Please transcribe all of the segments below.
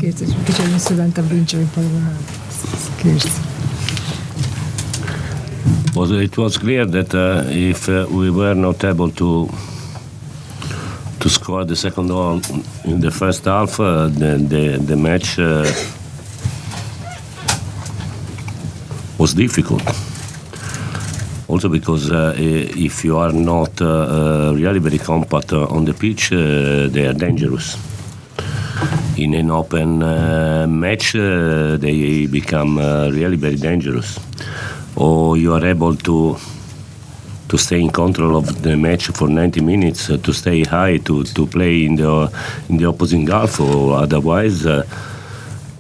scherzo, perché ci hai messo tanto a vincere, poi scherzo. It was clear that if we were not able to score the second goal in the first half, the match was difficult. Also because if you are not really very compact on the pitch, they are dangerous. In an open match, they become really very dangerous. Or you are able to stay in control of the match for 90 minutes, to stay high, to play in the opposing half, or otherwise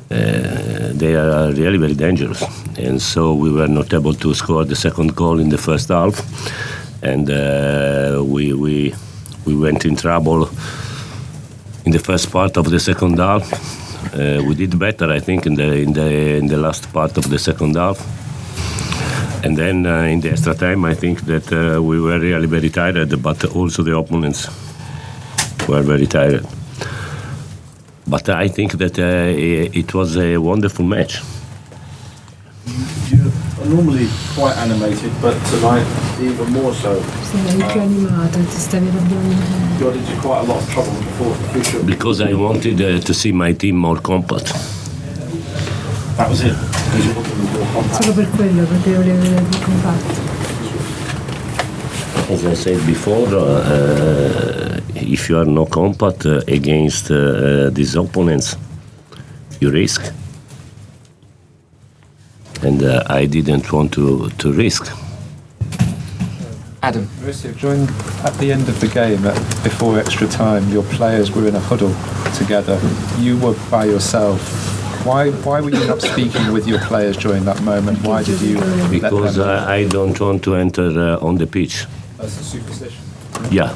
they are really very dangerous. And so we were not able to score the second goal in the first half, and we went in trouble in the first part of the second half. We did better, I think, in the last part of the second half. And then in the extra time, I think that we were really very tired, but also the opponents were very tired. But I think that it was a wonderful match. You are normally quite animated, but tonight even more so. Sei più animato, ti stavi arrabbiando. You got into quite a lot of trouble before the official. Because I wanted to see my team more compact. That was it. Because you wanted more compact. Solo per quello, perché volevo vedere più compatto. As I said before, if you are not compact against these opponents, you risk. And I didn't want to risk. Adam. Maurizio, during at the end of the game, before extra time, your players were in a huddle together. You were by yourself. Why were you not speaking with your players during that moment? Why did you? Because I don't want to enter on the pitch. That's a superstition. Yeah.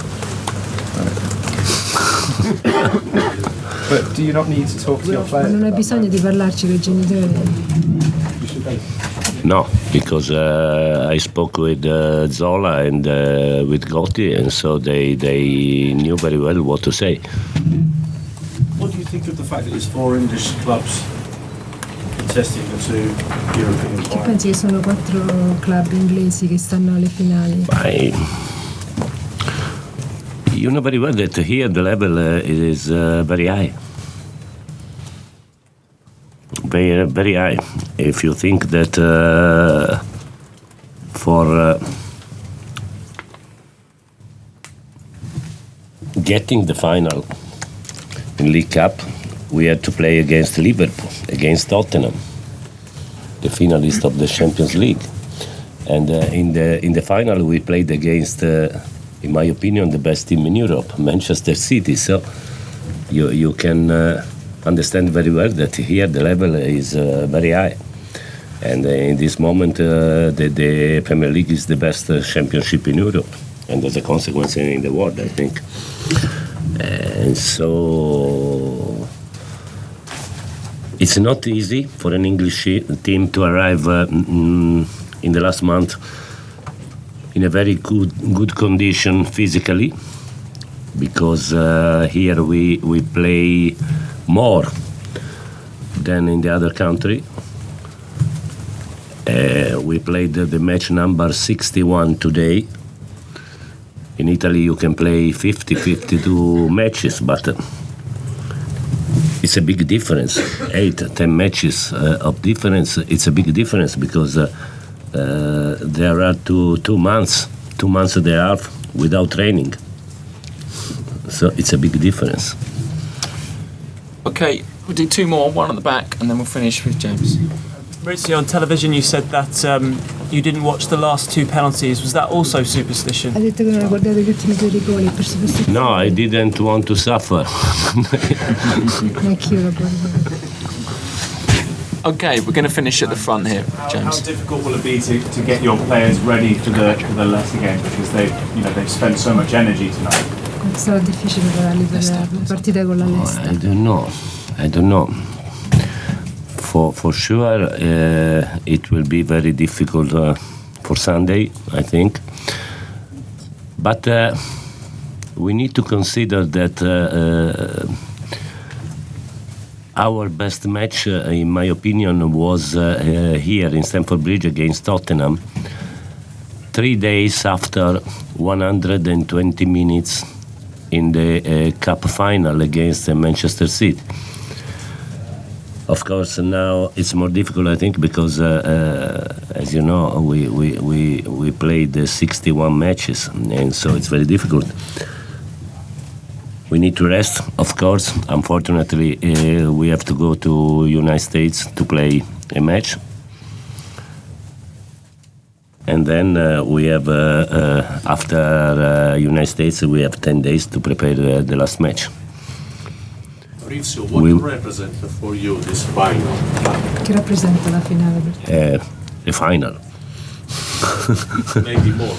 But do you not need to talk to your Ma players? non hai bisogno di parlarci con i genitori? No, because I spoke with Zola and with Gotti, and so they knew very well what to say. What do you think of the fact that there's 4 English clubs contesting the 2 European Che finals? pensi che sono 4 club inglesi che stanno alle finali? You know very well that here the level is very high. Very, very high. If you think that for getting the final in League Cup, we had to play against Liverpool, against Tottenham, the finalist of the Champions League, and in the final we played against, in my opinion, the best team in Europe, Manchester City. So you can understand very well that here the level is very high, and in this moment the Premier League is the best championship in Europe, and as a consequence in the world, I think. And so it's not easy for an English team to arrive in the last month in a very good condition physically, because here we play more than in the other country. We played the match number 61 today. In Italy you can play 52 matches, but it's a big difference. 8-10 matches of difference. It's a big difference because there are two months and a half without training. So it's a big difference. Okay, we'll do 2 more, one at the back, and then we'll finish with James. Maurizio, on television you said that you didn't watch the last 2 penalties. Was that also superstition? Ha detto che non ha guardato gli ultimi 2 rigori per superstizione. No, I didn't want to suffer. Neanch'io l'ho guardato. Okay, we're going to finish at the front here, James. How difficult will it be to get your players ready for the Leicester game, because they've spent so much energy tonight? Quanto sarà difficile prepararli per la partita con la Leicester? I don't know. For sure, it will be very difficult for Sunday, I think. But we need to consider that Our best match, in my opinion, was here in Stamford Bridge against Tottenham. 3 days after 120 minutes in the cup final against Manchester City. Of course, now it's more difficult, I think, because as you know, we played 61 matches, and so it's very difficult. We need to rest, of course. Unfortunately, we have to go to United States to play a match. And then we have, after United States, we have 10 days to prepare the last match. Maurizio, what represents for you this final? Che rappresenta la finale per te? A final. Maybe more.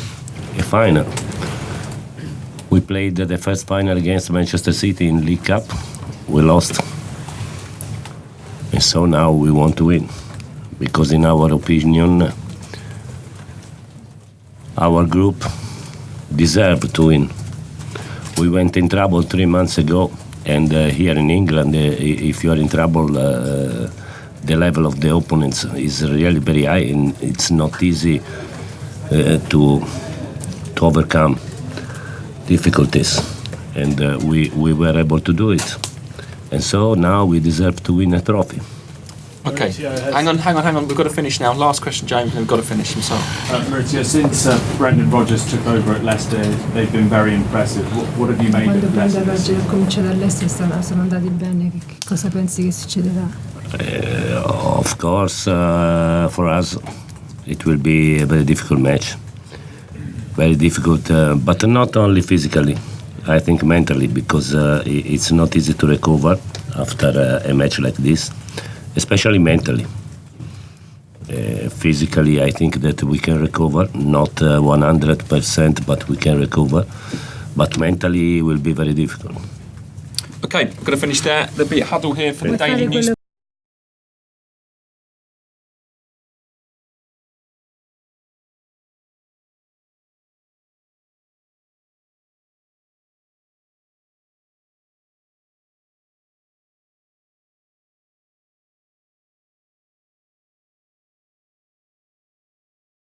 A final. We played the first final against Manchester City in League Cup. We lost. And so now we want to win. Because in our opinion, our group deserved to win. We went in trouble 3 months ago, and here in England, if you are in trouble, the level of the opponents is really very high, and it's not easy to overcome difficulties. And we were able to do it. And so now we deserve to win a trophy. Okay, hang on. We've got to finish now. Last question, James, and we've got to finish. I'm sorry. Maurizio, since Brendan Rodgers took over at Leicester, they've been very impressive. What have you made Quando of Leicester? Brendan Rodgers ha cominciato all'estero sono andati bene, che cosa pensi che succederà? Of course, for us, it will be a very difficult match. Very difficult, but not only physically, I think mentally, because it's not easy to recover after a match like this, especially mentally. Physically, I think that we can recover, not 100%, but we can recover. But mentally, it will be very difficult. Okay, we're going to finish there. There'll be a huddle here for the daily news.